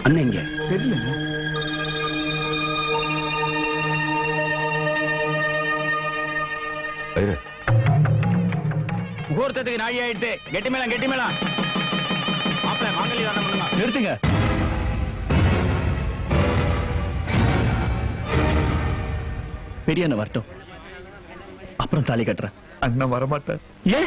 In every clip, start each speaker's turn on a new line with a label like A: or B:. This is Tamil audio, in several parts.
A: அண்ணன் எங்க
B: தெரியலங்க.
A: முகூர்த்தத்துக்கு நாழி ஆயிட்டு கெட்டி மேளம் மாப்பிள்ள மாங்கல்ய தானம் பண்ணுங்க. நிறுத்துங்க. பெரிய அண்ணன் வரட்டும், அப்புறம் தாலி கட்டுறேன்.
B: அண்ணன் வரமாட்டார்.
A: ஏ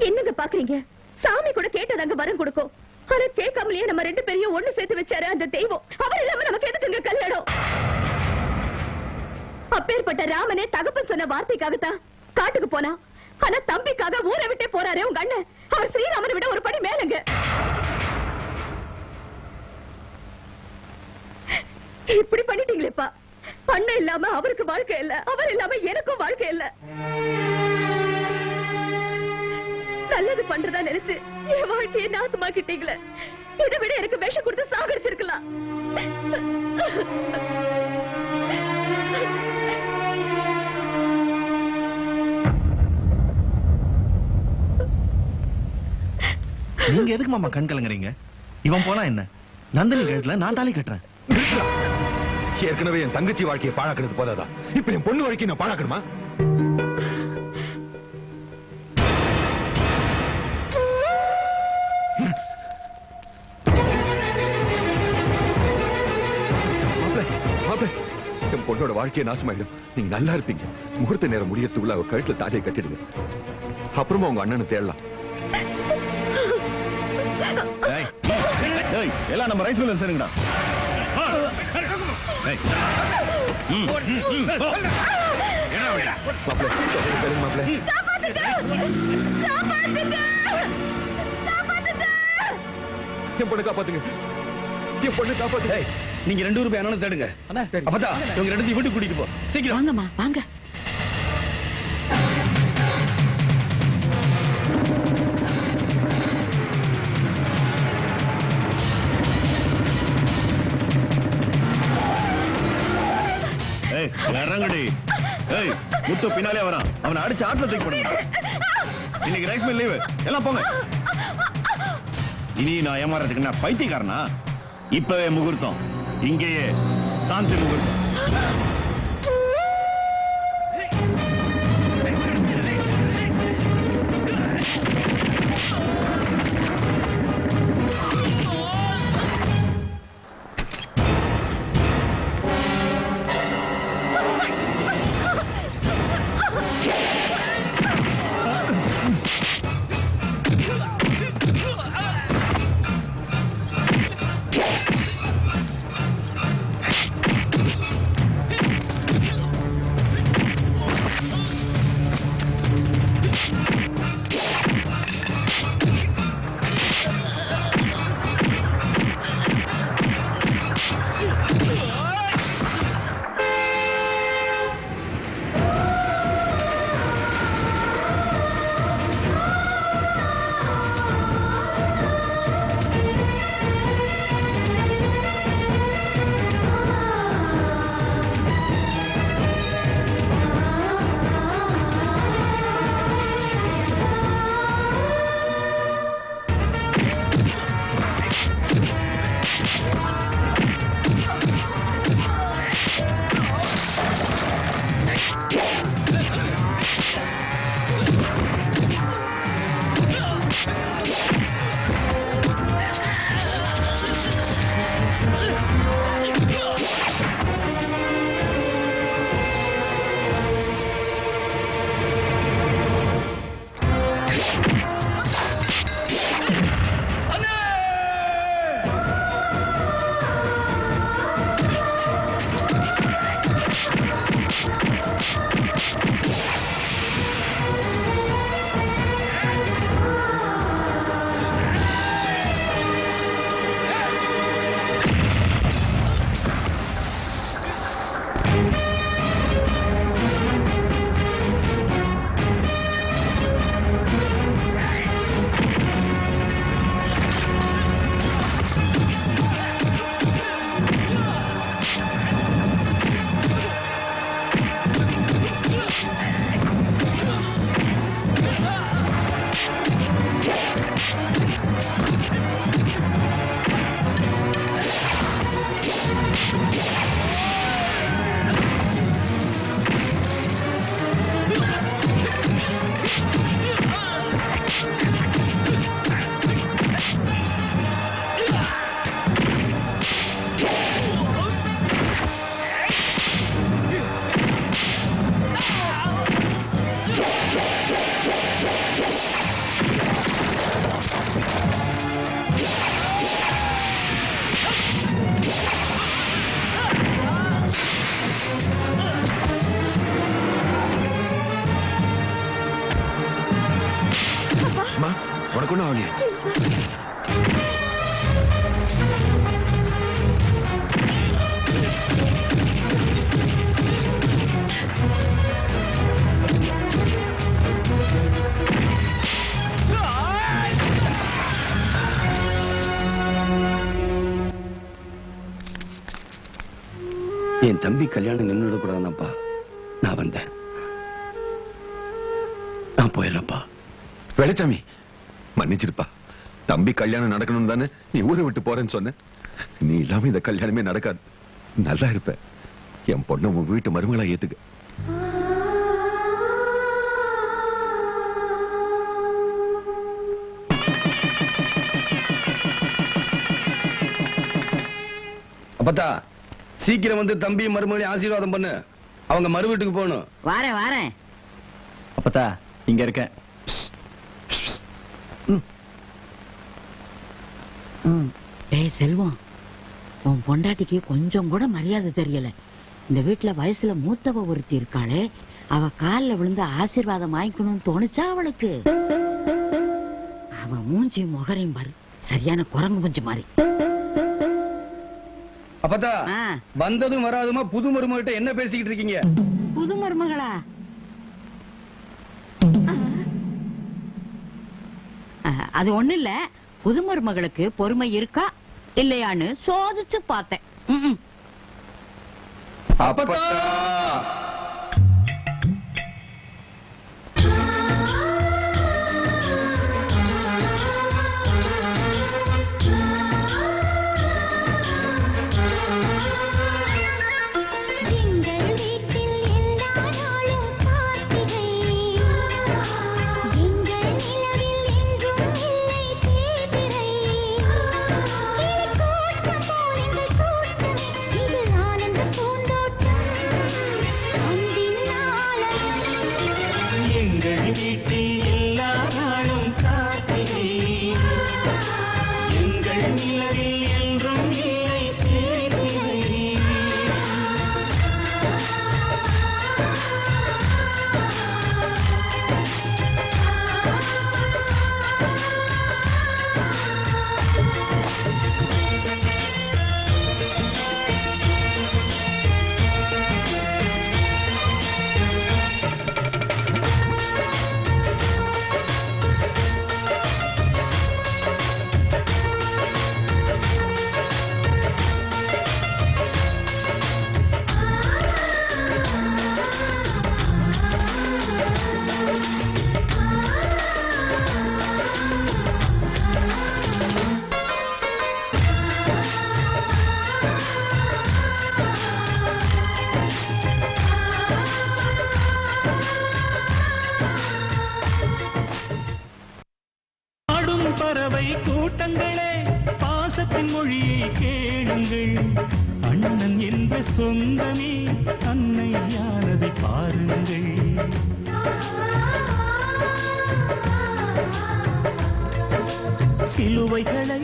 C: என்னங்க பாக்குறீங்க? சாமி கூட கேட்டதாங்க வரம் கொடுக்கும். ஆனா கேட்காமலேயே நம்ம ரெண்டு பேரையும் ஒண்ணு சேர்த்து வச்சாரு அந்த தெய்வம். அவர் இல்லாம நமக்கு எதுக்குங்க கல்யாணம்? அப்பேற்பட்ட ராமனே தகப்பன் சொன்ன வார்த்தைக்காகத்தான் காட்டுக்கு போனா. ஆனா தம்பிக்காக ஊரை விட்டே போறாரு உங்க அண்ணன். அவர் ஸ்ரீராமனை விட ஒரு படி மேலங்க. இப்படி பண்ணிட்டீங்களேப்பா. அண்ணன் இல்லாம அவருக்கு வாழ்க்கை இல்ல, அவர் இல்லாம எனக்கும் வாழ்க்கை இல்ல. நல்லது பண்றதா நினைச்சு என் வாழ்க்கையை நாசமாக்கிட்டீங்களே. இதை விட எனக்கு விஷம் கொடுத்து சாகடிச்சிருக்கலாம்.
A: நீங்க எதுக்கு மாமா கண் கலங்குறீங்க? இவன் போனா என்ன? நந்தினி கழுத்துல நான் தாலி கட்டுறேன்.
B: ஏற்கனவே என் தங்கச்சி வாழ்க்கையை பாழாக்கிறது போதாதா? இப்ப என் பொண்ணு வாழ்க்கையை நான் பாழாக்கணுமா? என் பொண்ணோட வாழ்க்கையை நாசமாயிடும். நீங்க நல்லா இருப்பீங்க. முகூர்த்த நேரம் முடியறதுக்குள்ள அவ கழுத்துல தாலியை கட்டிடுங்க. அப்புறமா உங்க அண்ணனை தேடலாம்.
A: எல்லாம் நம்ம ரைஸ் மில்ல சேருங்கடா.
B: என் பொண்ணு காப்பாத்துங்க. என் பொண்ணு காப்பாத்துங்க.
A: நீங்க 2 ரூபாய் அண்ணனை தேடுங்க. அப்பதா இவங்க 2 வீட்டுக்கு கூட்டிட்டு போ. சீக்கிரம்
C: வாங்கம்மா வாங்க.
A: இறங்குடி. முத்து பின்னாலே வரான். அவனை அடிச்சு ஆட்ல தூக்கி போடுங்க. இன்னைக்கு ரைஸ் மில் லீவு. எல்லாம் போங்க. இனி நான் ஏமாறதுக்கு நான் பைத்தியக்காரனா? இப்பவே முகூர்த்தம். இங்கேயே சாந்தி முகூர்த்தம்.
B: அம்மா உனக்கு ஒண்ணும் ஆகலையே?
D: என் தம்பி கல்யாணம் நின்றுட கூடாதுப்பா நான் வந்தேன். நான் போயிடுறேன்ப்பா.
B: வெளிச்சாமி மன்னிச்சிருப்பா. தம்பி கல்யாணம் நடக்கணும் தானே நீ ஊரை விட்டு போறேன்னு சொன்ன. நீ இல்லாம இந்த கல்யாணமே நடக்காது. நல்லா இருப்ப. என் பொண்ணை உன் வீட்டு மருமகளா ஏத்துக்க.
D: அப்பத்தா சீக்கிரம் வந்து தம்பி மருமகளையும் ஆசீர்வாதம் பண்ணு. அவங்க மறு வீட்டுக்கு போகணும்.
E: வாரேன் வாரேன்.
A: அப்பத்தா இங்க இருக்கேன்.
E: டேய் செல்வம், உன் பொண்டாட்டிக்கு கொஞ்சம் கூட மரியாதை தெரியல. இந்த வீட்டுல வயசுல மூத்தவ ஒருத்தி இருக்காளே, அவ கால்ல விழுந்து ஆசீர்வாதம் வாங்கிக்கணும்னு தோணுச்சா அவளுக்கு? அவ மூஞ்சி முகரையும் பாரு, சரியான குரங்கு மூஞ்சி மாதிரி.
D: அப்பத்தா
E: ஆ,
D: வந்ததும் வராதுமா புது மருமகிட்ட என்ன பேசிக்கிட்டு இருக்கீங்க?
E: புது மருமகளா? அது ஒண்ணு இல்ல, புது மருமகளுக்கு பொறுமை இருக்கா இல்லையான்னு சோதிச்சு பார்த்தேன்.
D: அப்பத்தா
F: பறவை கூட்டங்களே, பாசத்தின் மொழியை கேளுங்கள். அண்ணன் என்ற சொந்தமே அன்னையானதை பாருங்கள். சிலுவைகளை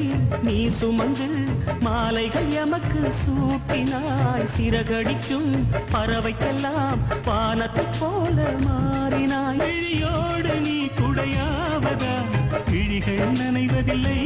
F: நீ சுமந்து மாலைகள் எமக்கு சூட்டினாய். சிறகடிக்கும் பறவைக்கெல்லாம் வானத்தை போல மாறினாய். விழியோடு நீ குடையாவதா, விழிகள் நனைவதில்லை.